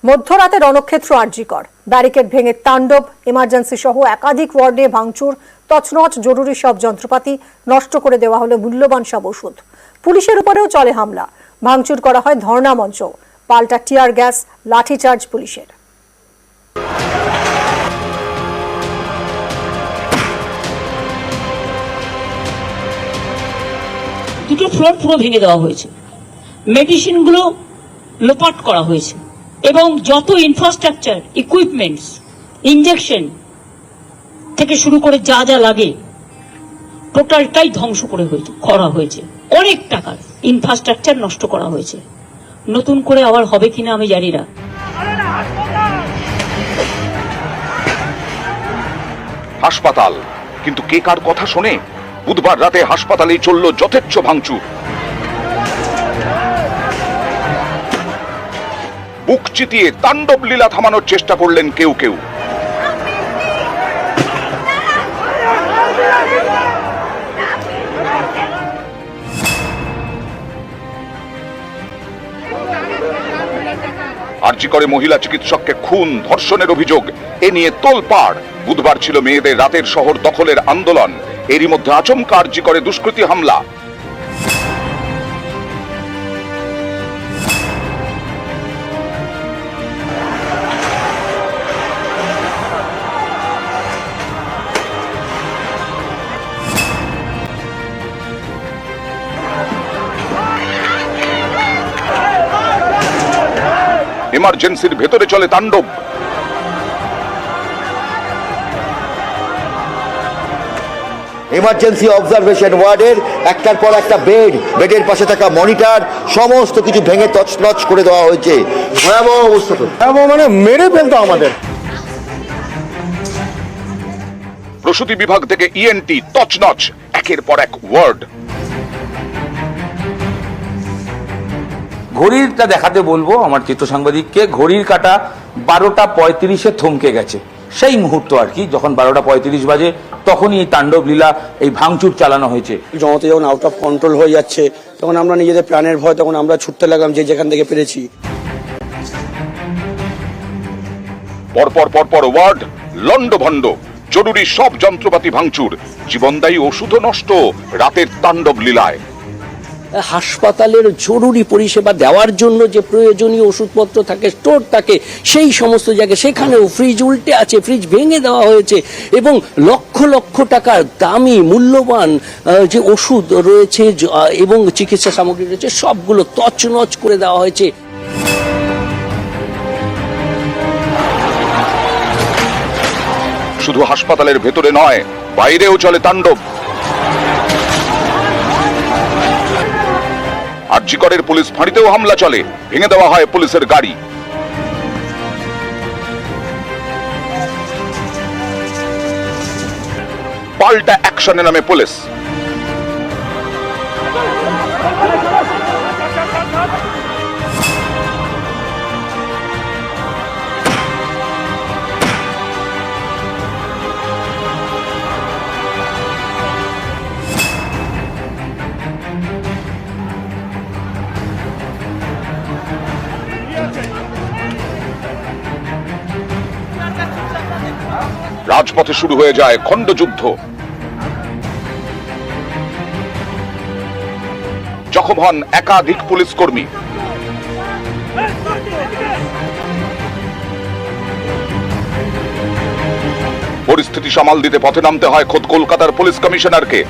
মধ্যরাতে রণক্ষেত্র আরজিকর, ব্যারিকেড ভেঙে তাণ্ডব, ইমার্জেন্সি সহ একাধিক ওয়ার্ডে ভাঙচুর, তছনছ জরুরি সব যন্ত্রপাতি, নষ্ট করে দেওয়া হলো মূল্যবান সব ওষুধ। পুলিশের উপরেও চলে হামলা, ভাঙচুর করা হয় ধর্ণা মঞ্চ, পাল্টা টিয়ার গ্যাস, লাঠিচার্জ পুলিশের। দুটো ফ্লোর পুরো ভেঙে দেওয়া হয়েছে, মেডিসিনগুলো লোপাট করা হয়েছে এবং যত ইনফ্রাস্ট্রাকচার, ইকুইপমেন্টস, ইনজেকশন থেকে শুরু করে যা যা লাগে টোটালটাই ধ্বংস করা হয়েছে। অনেক টাকার ইনফ্রাস্ট্রাকচার নষ্ট করা হয়েছে। নতুন করে আবার হবে কিনা আমি জানি না। হাসপাতাল, কিন্তু কে কার কথা শোনে? বুধবার রাতে হাসপাতালেই চলল যথেচ্ছ ভাঙচুর। বুক চিতিয়ে তাণ্ডব লীলা থামানোর চেষ্টা করলেন কেউ কেউ। আরজিকরে মহিলা চিকিৎসককে খুন, ধর্ষণের অভিযোগ, এ নিয়ে তোলপাড়। বুধবার ছিল মেয়েদের রাতের শহর দখলের আন্দোলন, এরই মধ্যে আচমকা আরজিকরে দুষ্কৃতী হামলা। ইমার্জেন্সির ভেতরে চলে তাণ্ডব। ইমার্জেন্সি অবজারভেশন ওয়ার্ডের একটার পর একটা বেডের পাশে থাকা মনিটর সমস্ত কিছু ভেঙে তছনছ করে দেওয়া হয়েছে। ভয়াবহ অবস্থা, তো মানে মেরে ফেলতো আমাদের। প্রসূতি বিভাগ থেকে ইএনটি তছনছ, একের পর এক ওয়ার্ড। ঘড়িটা দেখাতে বলবো আমার চিত্র সাংবাদিককে। ঘড়ির কাঁটা 12টা 35-এ থমকে গেছে। সেই মুহূর্ত আর কি, যখন 12টা 35 বাজে তখনই এই তাণ্ডব লীলা, এই ভাঙচুর চালানো হয়েছে। জনতা যখন আউট অফ কন্ট্রোল হয়ে যাচ্ছে, তখন আমরা নিজেদের প্রাণের ভয়, তখন আমরা ছুটতে লাগলাম যে যেখান থেকে পেরেছি। পরপর ওয়ার্ড লন্ডভন্ড, জরুরি সব যন্ত্রপাতি ভাঙচুর, জীবনদায়ী ওষুধও নষ্ট রাতের তাণ্ডব লীলায়। হাসপাতালের জরুরি পরিষেবা দেওয়ার জন্য যে প্রয়োজনীয় ওষুধপত্র থাকে, স্টোর থাকে, সেই সমস্ত জায়গায় সেখানেও ফ্রিজ উল্টে আছে, ফ্রিজ ভেঙে দেওয়া হয়েছে এবং লক্ষ লক্ষ টাকার দামি মূল্যবান যে ওষুধ রয়েছে এবং চিকিৎসা সামগ্রী রয়েছে সবগুলো তছনছ করে দেওয়া হয়েছে। শুধু হাসপাতালের ভেতরে নয়, বাইরেও চলে তাণ্ডব। আরজিকরের পুলিশ ফাঁড়িতেও হামলা চলে, ভেঙে দেওয়া হয় পুলিশের গাড়ি। পাল্টা অ্যাকশনে নামে পুলিশ। রাজপথে শুরু হয়ে যায় খণ্ডযুদ্ধ। জখম হন একাধিক পুলিশ কর্মী। পরিস্থিতি সামাল দিতে পথে নামতে হয় খোদ কলকাতার পুলিশ কমিশনারকে।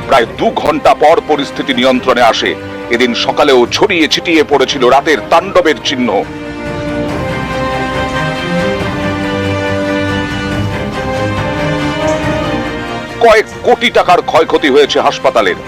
প্রায় 2 ঘন্টা পর পরিস্থিতি নিয়ন্ত্রণে আসে। এদিন সকালেও ছড়িয়ে ছিটিয়ে পড়েছিল রাতের তাণ্ডবের চিহ্ন। কয়েক কোটি টাকার ক্ষয়ক্ষতি হয়েছে হাসপাতালের।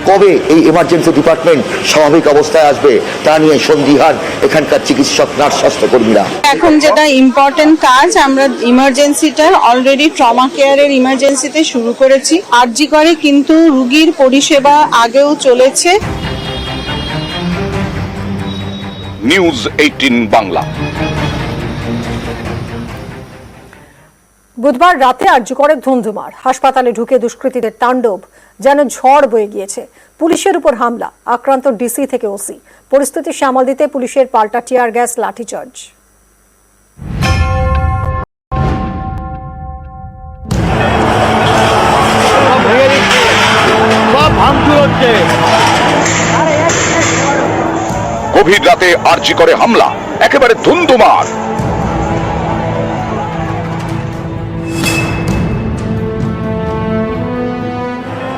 কবে এই ইমার্জেন্সি ডিপার্টমেন্ট স্বাভাবিক অবস্থায় আসবে তা নিয়ে সন্দিহান এখানকার চিকিৎসক, নার্স, স্বাস্থ্যকর্মীরা। এখন যেটা ইম্পর্টেন্ট কাজ, আমরা ইমার্জেন্সিটা অলরেডি ট্রমা কেয়ারের ইমার্জেন্সিতে শুরু করেছি। আরজিকরে কিন্তু রোগীর পরিষেবা আগেও চলেছে। নিউজ 18 বাংলা। বুধবার রাতে আরজিকরে ধুন্ধুমার, হাসপাতালে ঢুকে দুষ্কৃতীদের তাণ্ডব যেন ঝড় বয়ে গিয়েছে। পুলিশের উপর হামলা, আক্রান্ত ডিসি থেকে ওসি। পরিস্থিতি সামাল দিতে পুলিশের পাল্টা টিয়ার গ্যাস, লাঠিচার্জ। গভীর রাতে আরজিকরে হামলা, একেবারে ধুন্ধুমার।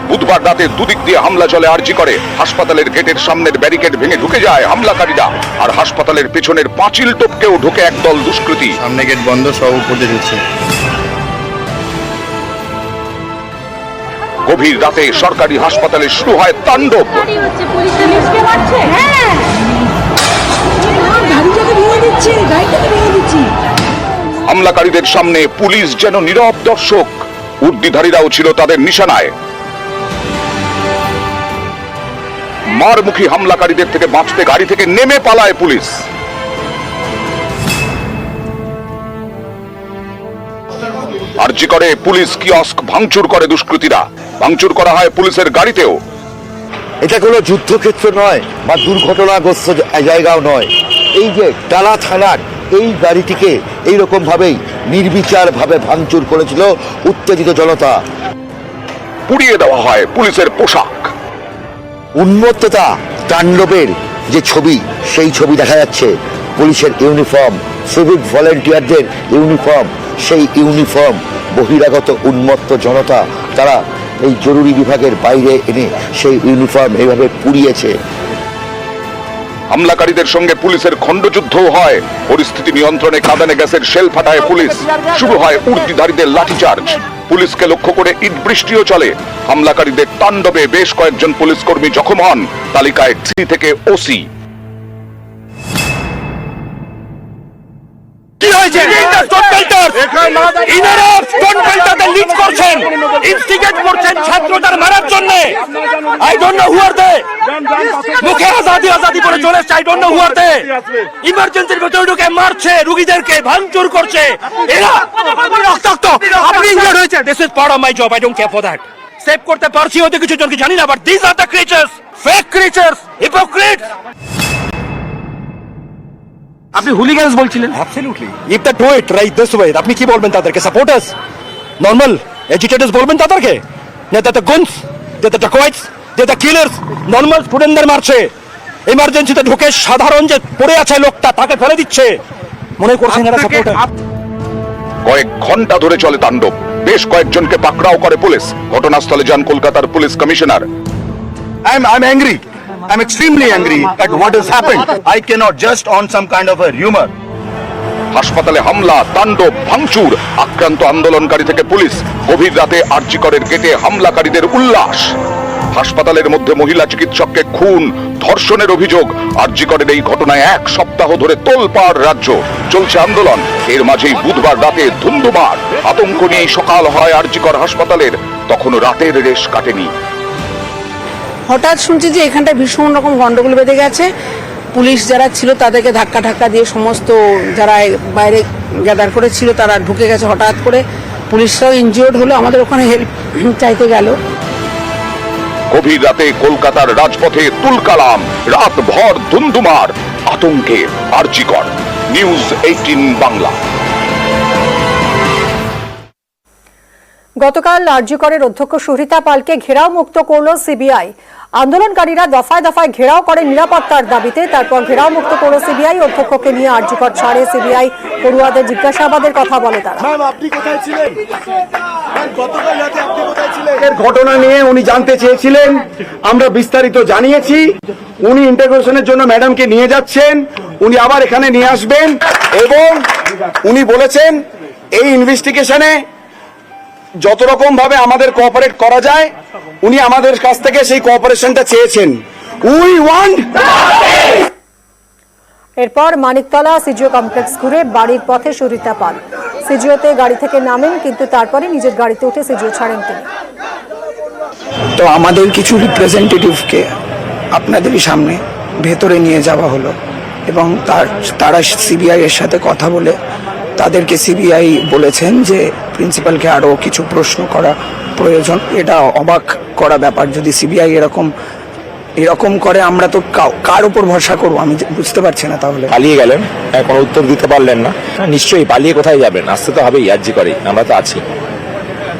বুধবার রাতে দুদিক দিয়ে হামলা চলে আরজিকরে। হাসপাতালের গেটের সামনের ব্যারিকেড ভেঙে ঢুকে যায় হামলাকারীরা, আর হাসপাতালের পেছনের পাঁচিল টপকেও ঢুকে একদল দুষ্কৃতী। সামনে গেট বন্ধ, সব উপরে ঢুকছে। গভীর রাতে সরকারি হাসপাতালে শুরু হয় তাণ্ডব। হামলাকারীদের সামনে পুলিশ যেন নীরব দর্শক, উর্দিধারীরাও ছিল তাদের নিশানায়। মারমুখী হামলাকারীদের থেকে বাঁচতে গাড়ি থেকে নেমে পালায় পুলিশ। আরজিকরে পুলিশ কিয়স্ক ভাঙচুর করে দুষ্কৃতীরা, ভাঙচুর করা হয় পুলিশের গাড়িতেও। এটা কোনো যুদ্ধক্ষেত্র নয় বা দুর্ঘটনাগ্রস্ত জায়গাও নয়। এই যে টালা থানার এই গাড়িটিকে এইরকম ভাবেই নির্বিচার ভাবে ভাঙচুর করেছিল উত্তেজিত জনতা। পুড়িয়ে দেওয়া হয় পুলিশের পোশাক। উন্মত্ততা তাণ্ডবের যে ছবি, সেই ছবি দেখা যাচ্ছে। পুলিশের ইউনিফর্ম, সিভিক ভলেন্টিয়ারদের ইউনিফর্ম, সেই ইউনিফর্ম বহিরাগত উন্মত্ত জনতা তারা এই জরুরি বিভাগের বাইরে এনে সেই ইউনিফর্ম এইভাবে পুড়িয়েছে। হামলাকারীদের সঙ্গে পুলিশের খণ্ডযুদ্ধও হয়। পরিস্থিতি নিয়ন্ত্রণে কাঁদানে গ্যাসের শেল ফাটায় পুলিশ। শুরু হয় উর্দিধারীদের লাঠিচার্জ। পুলিশকে লক্ষ্য করে ইট বৃষ্টিও চলে। হামলাকারীদের তাণ্ডবে বেশ কয়েকজন পুলিশ কর্মী জখম হন, তালিকায় ডিসি থেকে ওসি। কি হয়েছে? ইনারা স্টোন পেল্টারদের লিড করছেন, ইনস্টিগেট করছেন ছাত্রদের মারার জন্য। আই ডোন্ট নো হু আর দে। মুখে আজাদি আজাদি করে চলে আসছে। আই ডোন্ট নো হু আর দে। ইমার্জেন্সির ভিতরে ঢুকে মারছে, রোগীদেরকে ভাঙচুর করছে। এরা রক্তাক্ত। আপনি ইনজার্ড হয়েছে। This is part of my job. I don't care for that. Save করতে পারছি হয়তো কিছু জনকে, জানি না, but this are the creatures, fake creatures, hypocrites. আপনি হুলিগানস বলছিলেন। Absolutely. If they do it right this way, আপনি কি বলবেন তাদেরকে? সাপোর্টার্স, নরমাল এজিটেটর্স বলবেন তাদেরকে? না, দ্য গুনস, দ্য কোয়েটস, দ্য কিলার্স নরমাল স্টুডেন্টদের মারছে। ইমার্জেন্সিতে ঢুকে সাধারণ যে পড়ে আছে লোকটা, তাকে ফেলে দিচ্ছে। মনে করছেন এরা সাপোর্টার? কয়েক ঘন্টা ধরে চলে তাণ্ডব। বেশ কয়েকজনকে পাকড়াও করে পুলিশ। ঘটনাস্থলে যান কলকাতার police commissioner. I'm angry. I'm extremely angry at what has happened. I cannot just on some kind of a rumor. হাসপাতালে হামলা, তাণ্ডব, ভাঙচুর, আক্রান্ত আন্দোলনকারী থেকে পুলিশ। গভীর রাতে আরজিকরের গেটে হামলাকারীদের উল্লাস। হাসপাতালের মধ্যে মহিলা চিকিৎসককে খুন, ধর্ষণের অভিযোগ। আরজিকরের এই ঘটনায় এক সপ্তাহ ধরে তোলপাড় রাজ্য, চলছে আন্দোলন। এর মাঝেই বুধবার রাতে ধুন্ধুমার, আতঙ্ক নিয়েই সকাল হয় আরজিকর হাসপাতালের। তখনও রাতের রেশ কাটেনি। হঠাৎ শুনছি যে এখানটায় ভীষণ রকম গন্ডগোল বেঁধে গেছে। পুলিশ যারা ছিল তাদেরকে ধাক্কা ধাক্কা দিয়ে সমস্ত যারা বাইরে গ্যাদার করেছিল তারা ঢুকে গেছে হঠাৎ করে। পুলিশরাও ইনজিওর্ড হলো, আমাদের ওখানে হেল্প চাইতে গেল। গভীর রাতে কলকাতার রাজপথে তুলকালাম, রাত ভর ধুন্ধুমার, আতঙ্কে আরজিকর। নিউজ 18 বাংলা। গতকাল আরজিকরের অধ্যক্ষ সুহৃতা পালকে ঘেরাও মুক্ত করল সিবিআই। আন্দোলনকারীরা দফায় দফায় ঘেরাও করে নিরাপত্তার দাবিতে, তারপর ঘেরাও মুক্ত করল সিবিআই। অধ্যক্ষকে নিয়ে আরজিকর ছাড়ে সিবিআই। পড়ুয়াদের জিজ্ঞাসাবাদের কথা বলে তারা। ঘটনা নিয়ে উনি জানতে চেয়েছিলেন, আমরা বিস্তারিত জানিয়েছি। উনি ইন্টারভিউশনের জন্য ম্যাডামকে নিয়ে যাচ্ছেন, উনি আবার এখানে নিয়ে আসবেন, এবং উনি বলেছেন এই ইনভেস্টিগেশনে যত রকম ভাবে আমাদের কোঅপারেট করা যায় উনি আমাদের কাছ থেকে সেই কোঅপারেশনটা চেয়েছেন। We want. এরপর মানিকতলা সিজিও কমপ্লেক্স ঘুরে বাড়ির পথে সুহৃতা পাল। সিজিওতে গাড়ি থেকে নামেন, কিন্তু তারপরে নিজের গাড়িতে উঠে সিজিও ছাড়েন তিনি। তো আমাদের কিছু রিপ্রেজেন্টেটিভকে আপনাদেরই সামনে ভেতরে নিয়ে যাওয়া হলো এবং তারা সিবিআই এর সাথে কথা বলে তাদেরকে সিবিআই বলেছেন যে প্রিন্সিপালকে আরও কিছু প্রশ্ন করা প্রয়োজন। এটা অবাক করা ব্যাপার, যদি সিবিআই এরকম করে আমরা তো কার উপর ভরসা করবো আমি বুঝতে পারছি না। তাহলে পালিয়ে গেলেন, কোনো উত্তর দিতে পারলেন না, নিশ্চয়ই পালিয়ে কোথায় যাবেন, আসতে তো হবেই, আর্জি করে আমরা তো আছি।